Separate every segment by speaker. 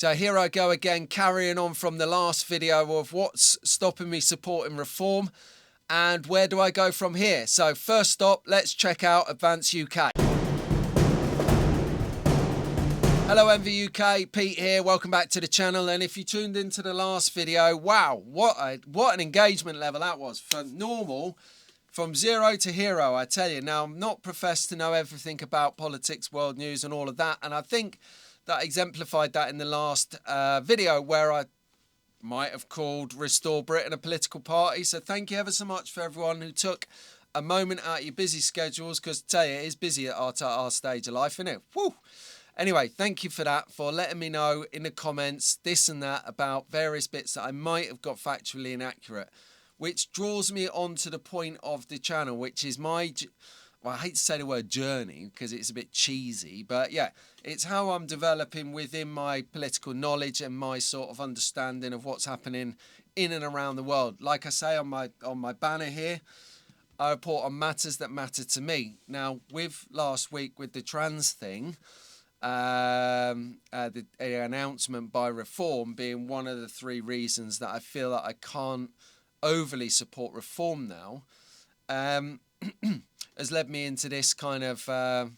Speaker 1: So here I go again, carrying on from the last video of what's stopping me supporting reform and where do I go from here. So first stop, let's check out Advance UK. Hello Envy UK, Pete here, welcome back to the channel. And if you tuned into the last video, wow, what an engagement level that was. From normal, from zero to hero, I tell you. Now, I'm not professed to know everything about politics, world news and all of that, and I think that exemplified that in the last video where I might have called Restore Britain a political party. So thank you ever so much for everyone who took a moment out of your busy schedules, because I tell you, it is busy at our stage of life, isn't it? Woo! Anyway, thank you for that, for letting me know in the comments this and that about various bits that I might have got factually inaccurate, which draws me on to the point of the channel, which is my... Well, I hate to say the word journey because it's a bit cheesy, but yeah, it's how I'm developing within my political knowledge and my sort of understanding of what's happening in and around the world. Like I say on my banner here, I report on matters that matter to me. Now, with last week with the trans thing, the announcement by Reform being one of the three reasons that I feel that I can't overly support Reform now, has led me into this kind of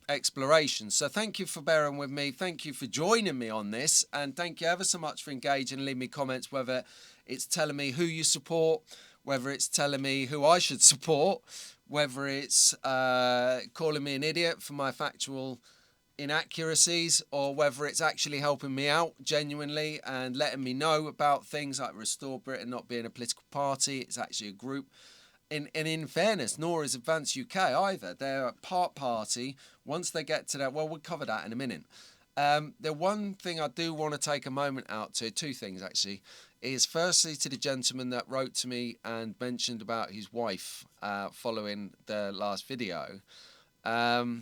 Speaker 1: exploration. So thank you for bearing with me. Thank you for joining me on this. And thank you ever so much for engaging. Leave me comments, whether it's telling me who you support, whether it's telling me who I should support, whether it's calling me an idiot for my factual inaccuracies, or whether it's actually helping me out genuinely and letting me know about things like Restore Britain not being a political party. It's actually a group. And in fairness, nor is Advance UK either. They're a part party. Once they get to that, well, we'll cover that in a minute. The one thing I do want to take a moment out to, two things actually, is firstly to the gentleman that wrote to me and mentioned about his wife following the last video. My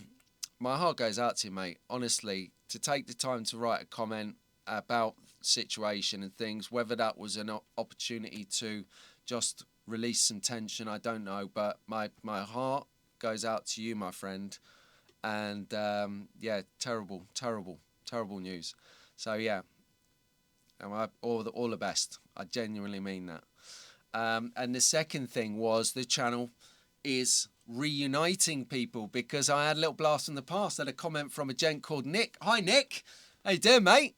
Speaker 1: heart goes out to you, mate. Honestly, to take the time to write a comment about the situation and things, whether that was an opportunity to just release some tension, I don't know, but my heart goes out to you, my friend. And yeah, terrible news. So yeah, all the best. I genuinely mean that. And the second thing was the channel is reuniting people, because I had a little blast from the past. I had a comment from a gent called Nick. Hi Nick, how you doing, mate?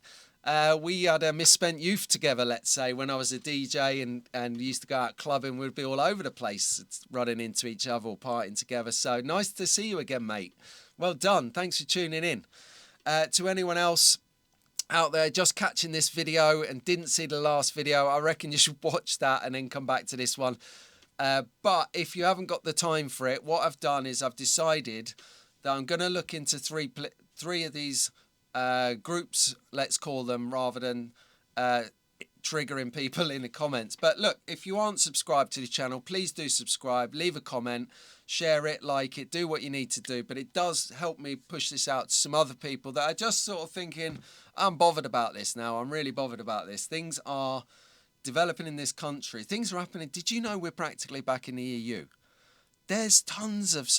Speaker 1: We had a misspent youth together, let's say, when I was a DJ and used to go out clubbing. We'd be all over the place, running into each other or partying together. So nice to see you again, mate. Well done. Thanks for tuning in. To anyone else out there just catching this video and didn't see the last video, I reckon you should watch that and then come back to this one. But if you haven't got the time for it, what I've done is I've decided that I'm going to look into three of these groups, let's call them, rather than triggering people in the comments. But look, if you aren't subscribed to the channel, please do subscribe, leave a comment, share it, like it, do what you need to do. But it does help me push this out to some other people that are just sort of thinking, I'm bothered about this now. I'm really bothered about this. Things are developing in this country. Things are happening. Did you know we're practically back in the EU? There's tons of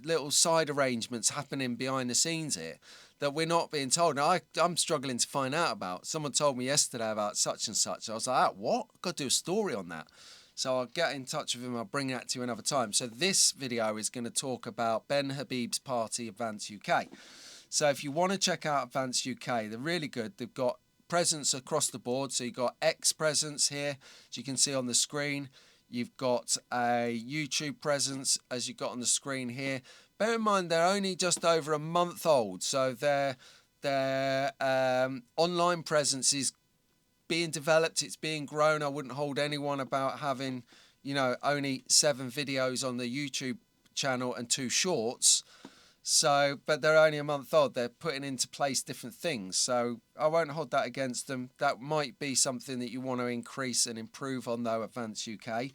Speaker 1: little side arrangements happening behind the scenes here that we're not being told. Now, I'm struggling to find out about. Someone told me yesterday about such and such. I was like, ah, what? I've got to do a story on that. So I'll get in touch with him. I'll bring that to you another time. So this video is going to talk about Ben Habib's party, Advance UK. So if you want to check out Advance UK, they're really good. They've got presence across the board. So you've got X presence here, as you can see on the screen. You've got a YouTube presence, as you've got on the screen here. Bear in mind, they're only just over a month old, so their online presence is being developed. It's being grown. I wouldn't hold anyone about having, you know, only 7 videos on the YouTube channel and 2 shorts. So, but they're only a month old. They're putting into place different things. So I won't hold that against them. That might be something that you want to increase and improve on, though, Advance UK.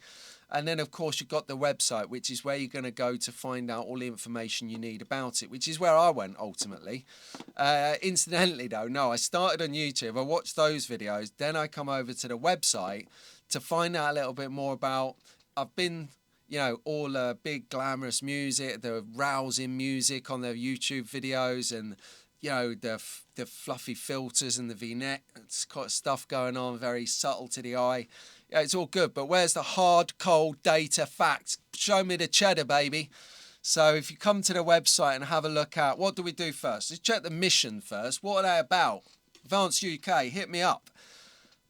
Speaker 1: And then, of course, you've got the website, which is where you're going to go to find out all the information you need about it, which is where I went, ultimately. Incidentally, though, no, I started on YouTube. I watched those videos. Then I come over to the website to find out a little bit more about... I've been... You know, all big glamorous music, the rousing music on their YouTube videos and the fluffy filters and the V-neck. It's got stuff going on, very subtle to the eye. Yeah, it's all good, but where's the hard, cold data facts? Show me the cheddar, baby. So if you come to the website and have a look at, what do we do first? Let's check the mission first. What are they about? Advanced UK, hit me up.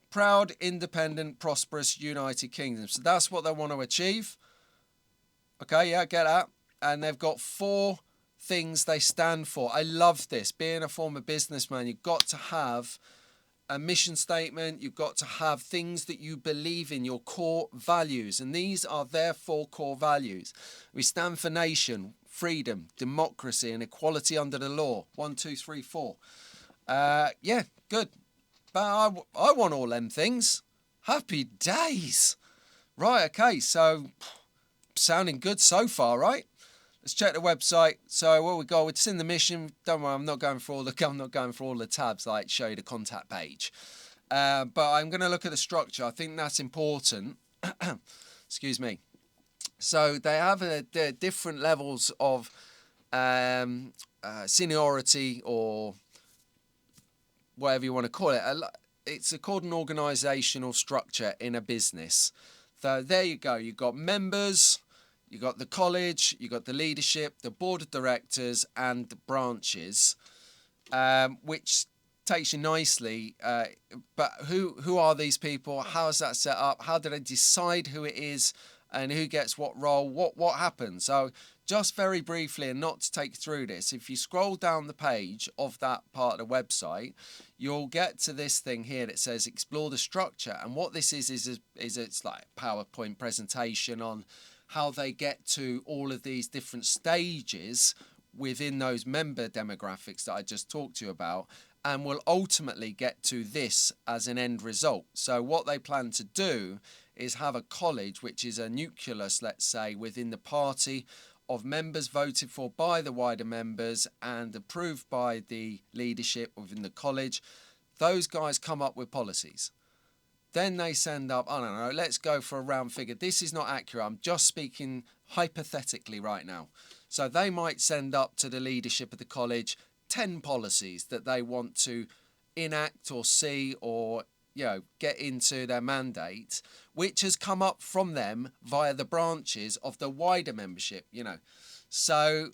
Speaker 1: Proud, independent, prosperous United Kingdom. So that's what they want to achieve. Okay, yeah, get that. And they've got 4 things they stand for. I love this. Being a former businessman, you've got to have a mission statement. You've got to have things that you believe in, your core values. And these are their 4 core values. We stand for nation, freedom, democracy, and equality under the law. 1, 2, 3, 4. Yeah, good. But I want all them things. Happy days. Right, okay, so sounding good so far, right? Let's check the website. So what we got, it's in the mission. Don't worry, I'm not going for all the tabs like show you the contact page. But I'm going to look at the structure. I think that's important. Excuse me. So they have different levels of seniority, or whatever you want to call it. It's called an organisational structure in a business. So there you go. You've got members, you've got the college, you've got the leadership, the board of directors, and the branches, which takes you nicely. But who are these people? How is that set up? How do they decide who it is and who gets what role? What happens? So just very briefly, and not to take through this, if you scroll down the page of that part of the website, you'll get to this thing here that says explore the structure. And what this is it's like a PowerPoint presentation on how they get to all of these different stages within those member demographics that I just talked to you about, and will ultimately get to this as an end result. So what they plan to do is have a college, which is a nucleus, let's say, within the party of members voted for by the wider members and approved by the leadership within the college. Those guys come up with policies. Then they send up, I don't know, let's go for a round figure. This is not accurate. I'm just speaking hypothetically right now. So they might send up to the leadership of the college 10 policies that they want to enact or see or get into their mandate, which has come up from them via the branches of the wider membership, So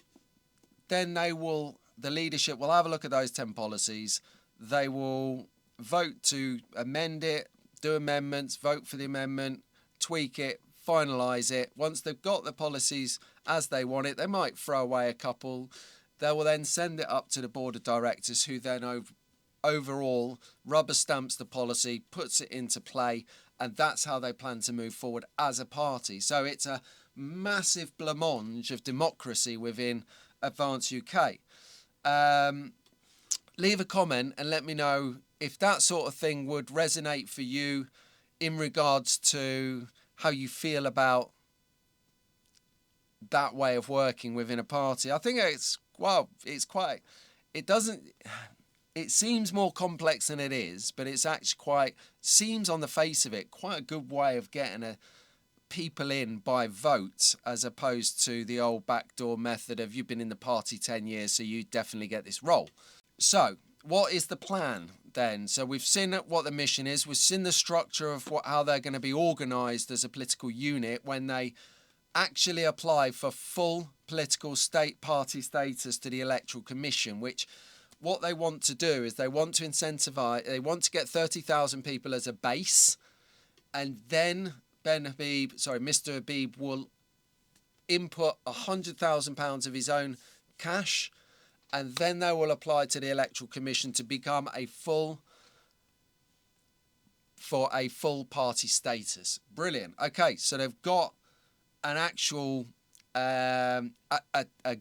Speaker 1: then the leadership will have a look at those 10 policies. They will vote to amend it, do amendments, vote for the amendment, tweak it, finalise it. Once they've got the policies as they want it, they might throw away a couple. They will then send it up to the board of directors, who then overall rubber stamps the policy, puts it into play, and that's how they plan to move forward as a party. So it's a massive blancmange of democracy within Advance UK. Leave a comment and let me know if that sort of thing would resonate for you in regards to how you feel about that way of working within a party. I think it seems more complex than it is, but it's actually seems on the face of it, quite a good way of getting people in by vote, as opposed to the old backdoor method of you've been in the party 10 years, so you definitely get this role. So what is the plan then? So we've seen what the mission is. We've seen the structure of how they're going to be organised as a political unit when they actually apply for full political party status to the Electoral Commission, which what they want to do is they want to incentivise, they want to get 30,000 people as a base, and then Mr. Habib will input £100,000 of his own cash, and then they will apply to the Electoral Commission to become a full party status. Brilliant. Okay, so they've got an actual a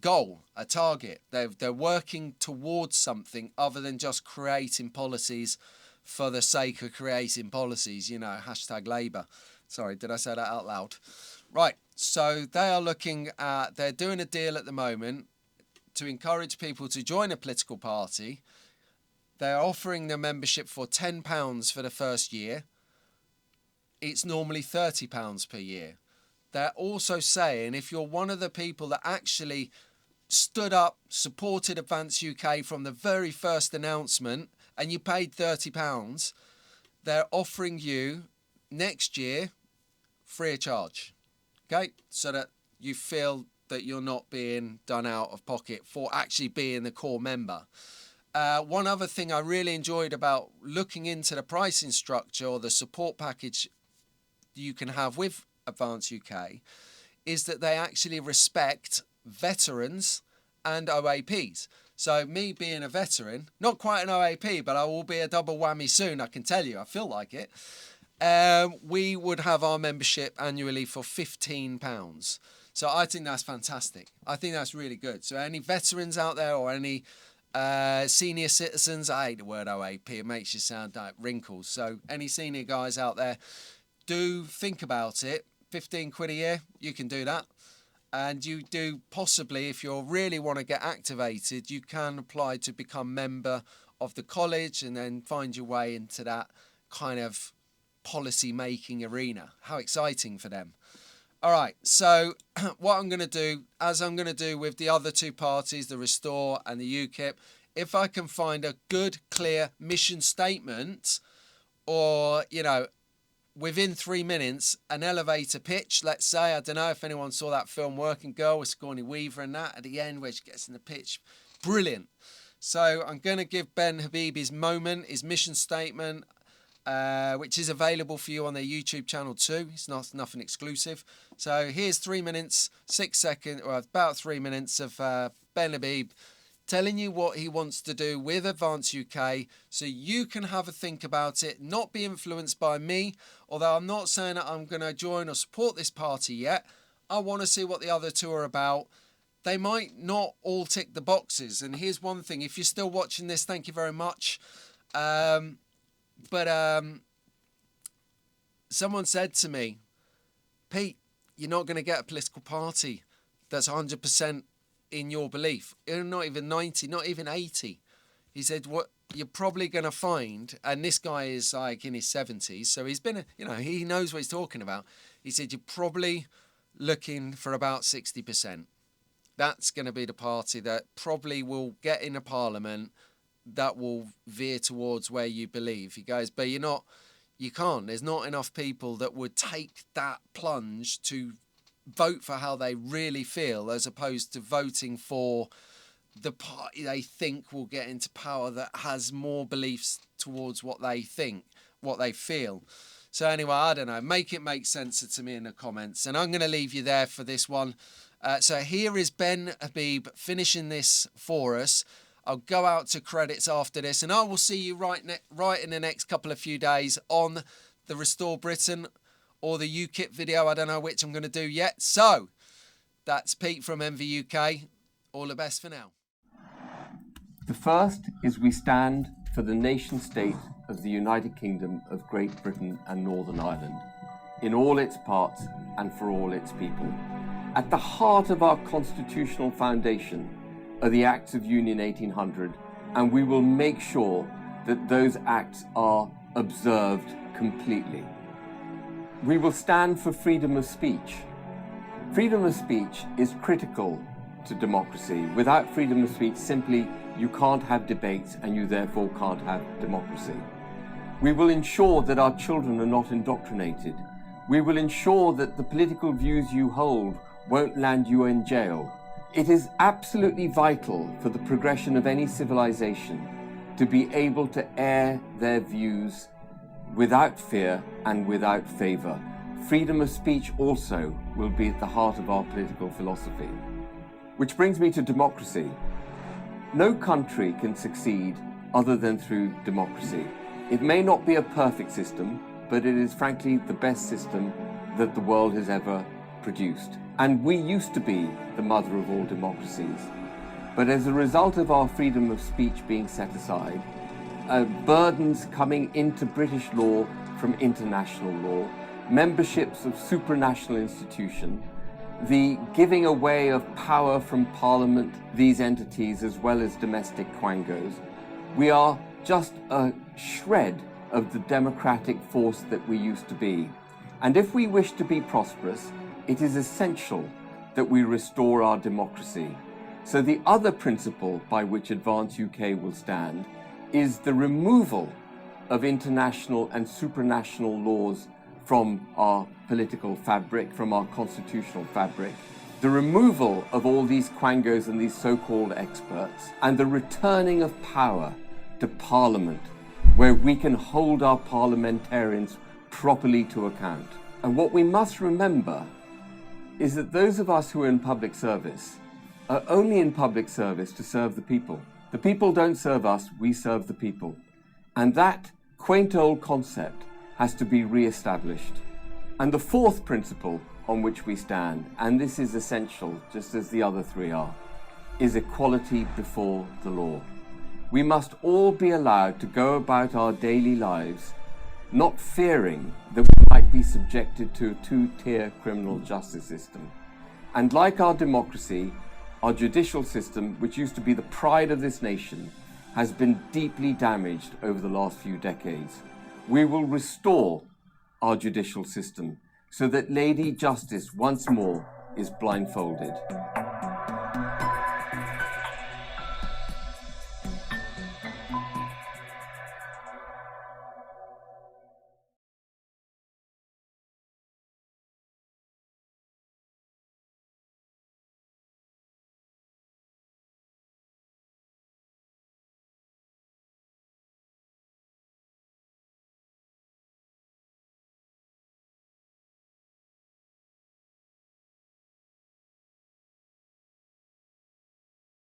Speaker 1: goal, a target. They're working towards something other than just creating policies for the sake of creating policies, hashtag Labour. Sorry, did I say that out loud? Right, so they're doing a deal at the moment to encourage people to join a political party. They're offering their membership for £10 for the first year. It's normally £30 per year. They're also saying if you're one of the people that actually stood up, supported Advance UK from the very first announcement, and you paid £30, they're offering you next year free of charge. Okay, so that you feel that you're not being done out of pocket for actually being the core member. One other thing I really enjoyed about looking into the pricing structure or the support package you can have with Advance UK is that they actually respect veterans and OAPs. So me being a veteran, not quite an OAP, but I will be a double whammy soon, I can tell you, I feel like it. We would have our membership annually for £15. So I think that's fantastic. I think that's really good. So any veterans out there or any senior citizens, I hate the word OAP, it makes you sound like wrinkles. So any senior guys out there, do think about it. 15 quid a year, you can do that. And you do possibly, if you really want to get activated, you can apply to become member of the college and then find your way into that kind of policy making arena. How exciting for them. All right, so what I'm going to do, as I'm going to do with the other two parties, the Restore and the UKIP, if I can find a good, clear mission statement or, you know, within 3 minutes, an elevator pitch, let's say. I don't know if anyone saw that film Working Girl with Sigourney Weaver and that at the end where she gets in the pitch. Brilliant. So I'm going to give Ben Habib his moment, his mission statement, which is available for you on their YouTube channel too. It's nothing exclusive. So here's 3 minutes, 6 seconds, or about 3 minutes of Ben Habib telling you what he wants to do with Advance UK so you can have a think about it, not be influenced by me, although I'm not saying that I'm going to join or support this party yet. I want to see what the other two are about. They might not all tick the boxes. And here's one thing, if you're still watching this, thank you very much. Someone said to me, Pete, you're not going to get a political party that's 100% in your belief. Not even 90, not even 80. He said, what you're probably going to find, and this guy is like in his 70s, so he's been, he knows what he's talking about. He said, you're probably looking for about 60%. That's going to be the party that probably will get in a parliament that will veer towards where you believe. He goes, but you can't. There's not enough people that would take that plunge to vote for how they really feel as opposed to voting for the party they think will get into power that has more beliefs towards what they think, what they feel. So anyway, I don't know. Make it make sense to me in the comments. And I'm going to leave you there for this one. So here is Ben Habib finishing this for us. I'll go out to credits after this, and I will see you right in the next couple of few days on the Restore Britain or the UKIP video. I don't know which I'm going to do yet. So that's Pete from MV UK. All the best for now.
Speaker 2: The first is we stand for the nation state of the United Kingdom of Great Britain and Northern Ireland, in all its parts and for all its people. At the heart of our constitutional foundation are the Acts of Union 1800, and we will make sure that those acts are observed completely. We will stand for freedom of speech. Freedom of speech is critical to democracy. Without freedom of speech, simply you can't have debates and you therefore can't have democracy. We will ensure that our children are not indoctrinated. We will ensure that the political views you hold won't land you in jail. It is absolutely vital for the progression of any civilization to be able to air their views without fear and without favor. Freedom of speech also will be at the heart of our political philosophy. Which brings me to democracy. No country can succeed other than through democracy. It may not be a perfect system, but it is frankly the best system that the world has ever produced. And we used to be the mother of all democracies. But as a result of our freedom of speech being set aside, burdens coming into British law from international law, memberships of supranational institutions, the giving away of power from Parliament, these entities, as well as domestic quangos, we are just a shred of the democratic force that we used to be. And if we wish to be prosperous, it is essential that we restore our democracy. So the other principle by which Advance UK will stand is the removal of international and supranational laws from our political fabric, from our constitutional fabric, the removal of all these quangos and these so-called experts, and the returning of power to Parliament, where we can hold our parliamentarians properly to account. And what we must remember is that those of us who are in public service are only in public service to serve the people. The people don't serve us, we serve the people. And that quaint old concept has to be re-established. And the fourth principle on which we stand, and this is essential just as the other three are, is equality before the law. We must all be allowed to go about our daily lives not fearing that we might be subjected to a two-tier criminal justice system. And like our democracy, our judicial system, which used to be the pride of this nation, has been deeply damaged over the last few decades. We will restore our judicial system so that Lady Justice once more is blindfolded.